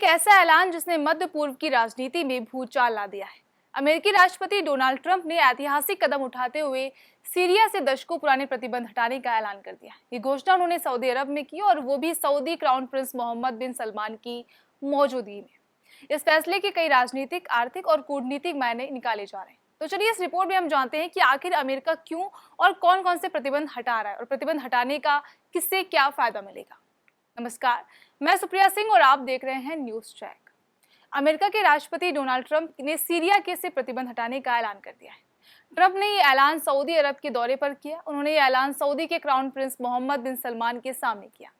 ऐसा ऐलान जिसने मध्य पूर्व की राजनीति में भूचाल ला दिया है। अमेरिकी राष्ट्रपति डोनाल्ड ट्रंप ने ऐतिहासिक कदम उठाते हुए सीरिया से दशकों पुराने प्रतिबंध हटाने का ऐलान कर दिया। ये घोषणा उन्होंने सऊदी अरब में की और वो भी सऊदी क्राउन प्रिंस मोहम्मद बिन सलमान की मौजूदगी में। इस फैसले के कई राजनीतिक, आर्थिक और कूटनीतिक मायने निकाले जा रहे हैं। तो चलिए इस रिपोर्ट में हम जानते हैं कि आखिर अमेरिका क्यों और कौन कौन से प्रतिबंध हटा रहा है और प्रतिबंध हटाने का किससे क्या फायदा मिलेगा। नमस्कार, मैं सुप्रिया सिंह और आप देख रहे हैं न्यूज चेक। अमेरिका के राष्ट्रपति डोनाल्ड ट्रंप ने सीरिया के से प्रतिबंध हटाने का ऐलान कर दिया है। ट्रंप ने ये ऐलान सऊदी अरब के दौरे पर किया। उन्होंने ये ऐलान सऊदी के क्राउन प्रिंस मोहम्मद बिन सलमान के सामने किया।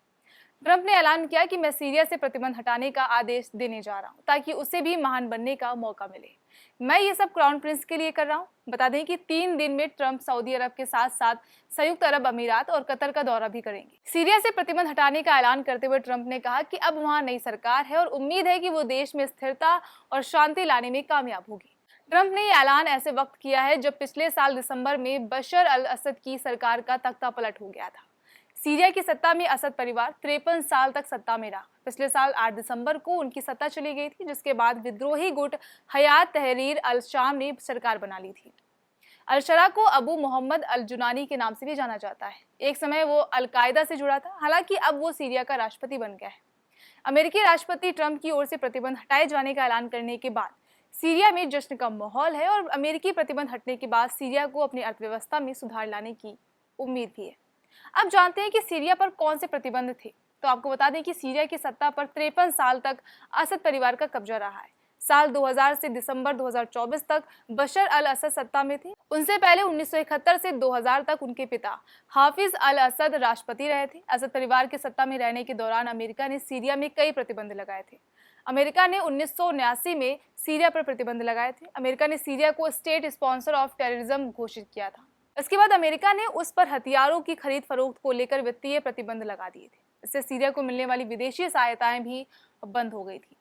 ट्रंप ने ऐलान किया कि मैं सीरिया से प्रतिबंध हटाने का आदेश देने जा रहा हूं ताकि उसे भी महान बनने का मौका मिले। मैं ये सब क्राउन प्रिंस के लिए कर रहा हूं। बता दें कि 3 दिन में ट्रंप सऊदी अरब के साथ साथ संयुक्त अरब अमीरात और कतर का दौरा भी करेंगे। सीरिया से प्रतिबंध हटाने का ऐलान करते हुए ट्रंप ने कहा कि अब वहां नई सरकार है और उम्मीद है कि वो देश में स्थिरता और शांति लाने में कामयाब होगी। ट्रंप ने यह ऐलान ऐसे वक्त किया है जब पिछले साल दिसंबर में बशर अल असद की सरकार का तख्ता पलट हो गया था। सीरिया की सत्ता में असद परिवार 53 साल तक सत्ता में रहा। पिछले साल 8 दिसंबर को उनकी सत्ता चली गई थी, जिसके बाद विद्रोही गुट हयात तहरीर अल शाम ने सरकार बना ली थी। अल शरा को अबू मोहम्मद अल जुनानी के नाम से भी जाना जाता है। एक समय वो अल कायदा से जुड़ा था, हालांकि अब वो सीरिया का राष्ट्रपति बन गया है। अमेरिकी राष्ट्रपति ट्रंप की ओर से प्रतिबंध हटाए जाने का ऐलान करने के बाद सीरिया में जश्न का माहौल है और अमेरिकी प्रतिबंध हटने के बाद सीरिया को अपनी अर्थव्यवस्था में सुधार लाने की उम्मीद भी है। अब जानते हैं कि सीरिया पर कौन से प्रतिबंध थे। तो आपको बता दें कि सीरिया की सत्ता पर 53 साल तक असद परिवार का कब्जा रहा है। साल 2000 से दिसंबर 2024 तक बशर अल असद सत्ता में थे। उनसे पहले 1971 से 2000 तक उनके पिता हाफिज अल असद राष्ट्रपति रहे थे। असद परिवार के सत्ता में रहने के दौरान अमेरिका ने सीरिया में कई प्रतिबंध लगाए थे। अमेरिका ने 1979 में सीरिया पर प्रतिबंध लगाए थे। अमेरिका ने सीरिया को स्टेट स्पॉन्सर ऑफ टेररिज्म घोषित किया था। इसके बाद अमेरिका ने उस पर हथियारों की खरीद फरोख्त को लेकर वित्तीय प्रतिबंध लगा दिए थे। इससे सीरिया को मिलने वाली विदेशी सहायताएं भी बंद हो गई थी।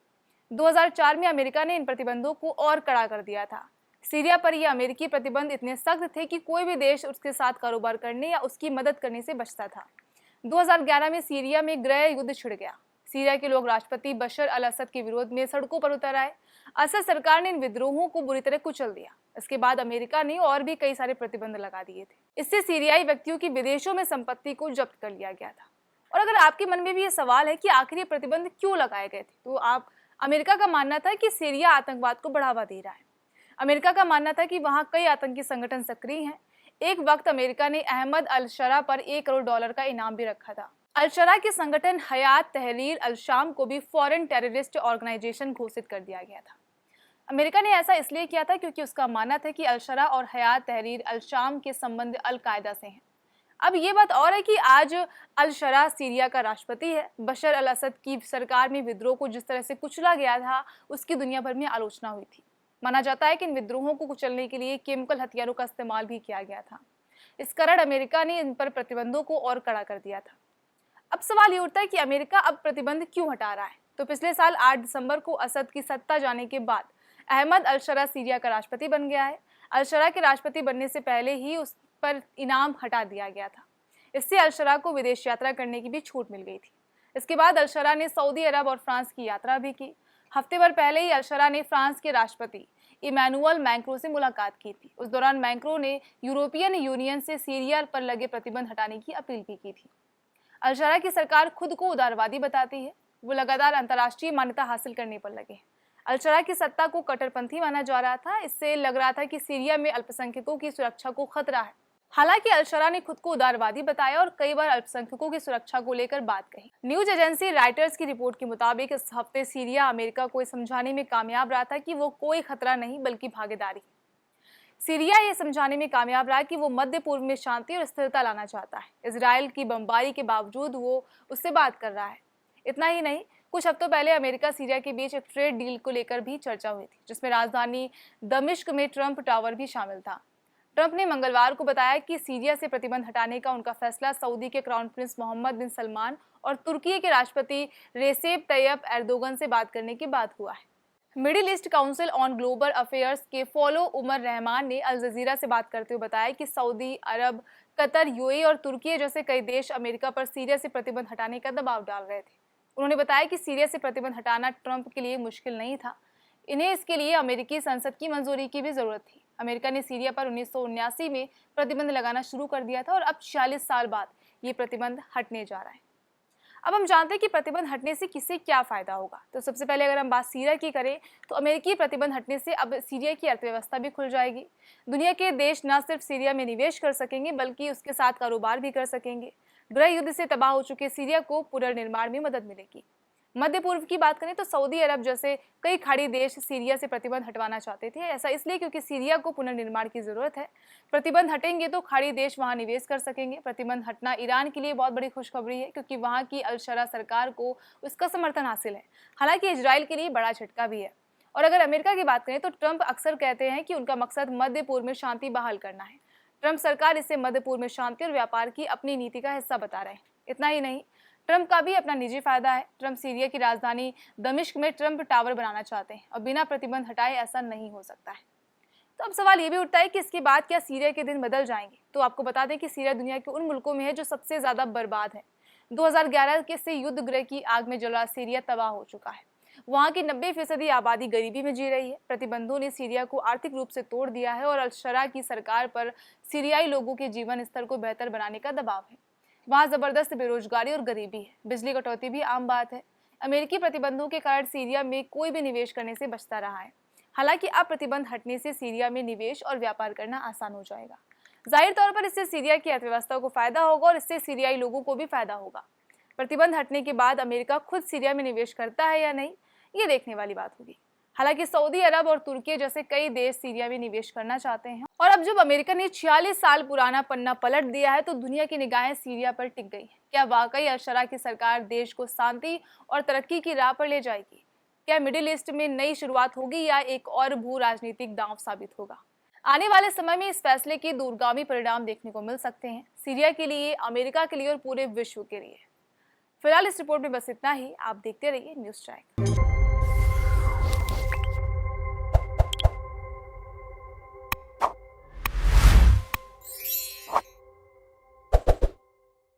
2004 में अमेरिका ने इन प्रतिबंधों को और कड़ा कर दिया था। सीरिया पर ये अमेरिकी प्रतिबंध इतने सख्त थे कि कोई भी देश उसके साथ कारोबार करने या उसकी मदद करने से बचता था। 2011 में सीरिया में गृह युद्ध छिड़ गया। सीरिया के लोग राष्ट्रपति बशर अल असद के विरोध में सड़कों पर उतर आए। असद सरकार ने इन विद्रोहों को बुरी तरह कुचल दिया। इसके बाद अमेरिका ने और भी कई सारे प्रतिबंध लगा दिए थे। इससे सीरियाई व्यक्तियों की विदेशों में संपत्ति को जब्त कर लिया गया था। और अगर आपके मन में भी ये सवाल है कि आखिर ये प्रतिबंध क्यों लगाए गए थे, तो अमेरिका का मानना था कि सीरिया आतंकवाद को बढ़ावा दे रहा है। अमेरिका का मानना था कि वहाँ कई आतंकी संगठन सक्रिय हैं। एक वक्त अमेरिका ने अहमद अल शरा पर $1 करोड़ का इनाम भी रखा था। अल शरा के संगठन हयात तहरीर अल शाम को भी फॉरेन टेररिस्ट ऑर्गेनाइजेशन घोषित कर दिया गया था। अमेरिका ने ऐसा इसलिए किया था क्योंकि उसका मानना था कि अल शरा और हयात तहरीर अल शाम के संबंध अल कायदा से हैं। अब ये बात और है कि आज अल शरा सीरिया का राष्ट्रपति है। बशर अल असद की सरकार में विद्रोह को जिस तरह से कुचला गया था, उसकी दुनिया भर में आलोचना हुई थी। माना जाता है कि इन विद्रोहों को कुचलने के लिए केमिकल हथियारों का इस्तेमाल भी किया गया था। इस कारण अमेरिका ने इन पर प्रतिबंधों को और कड़ा कर दिया था। अब सवाल ये उठता है कि अमेरिका अब प्रतिबंध क्यों हटा रहा है। तो पिछले साल 8 दिसंबर को असद की सत्ता जाने के बाद अहमद अल शरा सीरिया का राष्ट्रपति बन गया है। अल शरा के राष्ट्रपति बनने से पहले ही उस पर इनाम हटा दिया गया था। इससे अल शरा को विदेश यात्रा करने की भी छूट मिल गई थी। इसके बाद अल शरा ने सऊदी अरब और फ्रांस की यात्रा भी की। हफ्ते भर पहले ही अल शरा ने फ्रांस के राष्ट्रपति इमैनुअल मैक्रों से मुलाकात की थी। उस दौरान मैक्रों ने यूरोपियन यूनियन से सीरिया पर लगे प्रतिबंध हटाने की अपील भी की थी। अल शरा की सरकार खुद को उदारवादी बताती है। वो लगातार अंतर्राष्ट्रीय मान्यता हासिल करने पर लगे हैं। अल शरा की सत्ता को कट्टरपंथी माना जा रहा था। इससे लग रहा था कि सीरिया में अल्पसंख्यकों की सुरक्षा को खतरा है। हालांकि अल शरा ने खुद को उदारवादी बताया और कई बार अल्पसंख्यकों की सुरक्षा को लेकर बात कही। न्यूज एजेंसी राइटर्स की रिपोर्ट के मुताबिक इस हफ्ते सीरिया अमेरिका को समझाने में कामयाब रहा था कि वो कोई खतरा नहीं बल्कि भागीदारी। सीरिया ये समझाने में कामयाब रहा कि वो मध्य पूर्व में शांति और स्थिरता लाना चाहता है। इजराइल की बमबारी के बावजूद वो उससे बात कर रहा है। इतना ही नहीं, कुछ हफ्तों पहले अमेरिका सीरिया के बीच एक ट्रेड डील को लेकर भी चर्चा हुई थी, जिसमें राजधानी दमिश्क में ट्रंप टावर भी शामिल था। ट्रंप ने मंगलवार को बताया कि सीरिया से प्रतिबंध हटाने का उनका फैसला सऊदी के क्राउन प्रिंस मोहम्मद बिन सलमान और तुर्की के राष्ट्रपति रेसेप तैयब एर्दोगन से बात करने के बाद हुआ है। Middle east council on global affairs के फॉलो उमर रहमान ने अल जजीरा से बात करते हुए बताया कि सऊदी अरब, कतर, यूएई और तुर्की जैसे कई देश अमेरिका पर सीरिया से प्रतिबंध हटाने का दबाव डाल रहे थे। उन्होंने बताया कि सीरिया से प्रतिबंध हटाना ट्रंप के लिए मुश्किल नहीं था, इन्हें इसके लिए अमेरिकी संसद की मंजूरी की भी जरूरत थी। अमेरिका ने सीरिया पर 1979 में प्रतिबंध लगाना शुरू कर दिया था और अब 46 साल बाद ये प्रतिबंध हटने जा रहा है। अब हम जानते हैं कि प्रतिबंध हटने से किसे क्या फायदा होगा। तो सबसे पहले अगर हम बात सीरिया की करें तो अमेरिकी प्रतिबंध हटने से अब सीरिया की अर्थव्यवस्था भी खुल जाएगी। दुनिया के देश न सिर्फ सीरिया में निवेश कर सकेंगे बल्कि उसके साथ कारोबार भी कर सकेंगे। गृह युद्ध से तबाह हो चुके सीरिया को पुनर्निर्माण में मदद मिलेगी। मध्य पूर्व की बात करें तो सऊदी अरब जैसे कई खाड़ी देश सीरिया से प्रतिबंध हटवाना चाहते थे। ऐसा इसलिए क्योंकि सीरिया को पुनर्निर्माण की जरूरत है। प्रतिबंध हटेंगे तो खाड़ी देश वहां निवेश कर सकेंगे। प्रतिबंध हटना ईरान के लिए बहुत बड़ी खुशखबरी है क्योंकि वहां की अल-शरा सरकार को उसका समर्थन हासिल है। हालांकि इजराइल के लिए बड़ा झटका भी है। और अगर अमेरिका की बात करें तो ट्रंप अक्सर कहते हैं कि उनका मकसद मध्य पूर्व में शांति बहाल करना है। ट्रंप सरकार इसे मध्य पूर्व में शांति और व्यापार की अपनी नीति का हिस्सा बता रहे हैं। इतना ही नहीं, ट्रंप का भी अपना निजी फायदा है। ट्रंप सीरिया की राजधानी दमिश्क में ट्रंप टावर बनाना चाहते हैं और बिना प्रतिबंध हटाए ऐसा नहीं हो सकता है। तो अब सवाल ये भी उठता है कि इसके बाद क्या सीरिया के दिन बदल जाएंगे। तो आपको बता दें कि सीरिया दुनिया के उन मुल्कों में है जो सबसे ज्यादा बर्बाद है। 2011 के से युद्ध गृह की आग में जल रहा सीरिया तबाह हो चुका है। वहां की 90% आबादी गरीबी में जी रही है। प्रतिबंधों ने सीरिया को आर्थिक रूप से तोड़ दिया है और अल-शरा की सरकार पर सीरियाई लोगों के जीवन स्तर को बेहतर बनाने का दबाव है। वहां जबरदस्त बेरोजगारी और गरीबी है। बिजली कटौती भी आम बात है। अमेरिकी प्रतिबंधों के कारण सीरिया में कोई भी निवेश करने से बचता रहा है। हालांकि अब प्रतिबंध हटने से सीरिया में निवेश और व्यापार करना आसान हो जाएगा। जाहिर तौर पर इससे सीरिया की अर्थव्यवस्था को फायदा होगा और इससे सीरियाई लोगों को भी फायदा होगा। प्रतिबंध हटने के बाद अमेरिका खुद सीरिया में निवेश करता है या नहीं, ये देखने वाली बात होगी। हालांकि सऊदी अरब और तुर्की जैसे कई देश सीरिया में निवेश करना चाहते हैं और अब जब अमेरिका ने 46 साल पुराना पन्ना पलट दिया है तो दुनिया की निगाहें सीरिया पर टिक गई हैं। क्या वाकई अल-शरा की सरकार देश को शांति और तरक्की की राह पर ले जाएगी? क्या मिडिल ईस्ट में नई शुरुआत होगी या एक और भू राजनीतिक दांव साबित होगा? आने वाले समय में इस फैसले के दूरगामी परिणाम देखने को मिल सकते हैं, सीरिया के लिए, अमेरिका के लिए और पूरे विश्व के लिए। फिलहाल इस रिपोर्ट में बस इतना ही। आप देखते रहिए न्यूज़ ट्रैक।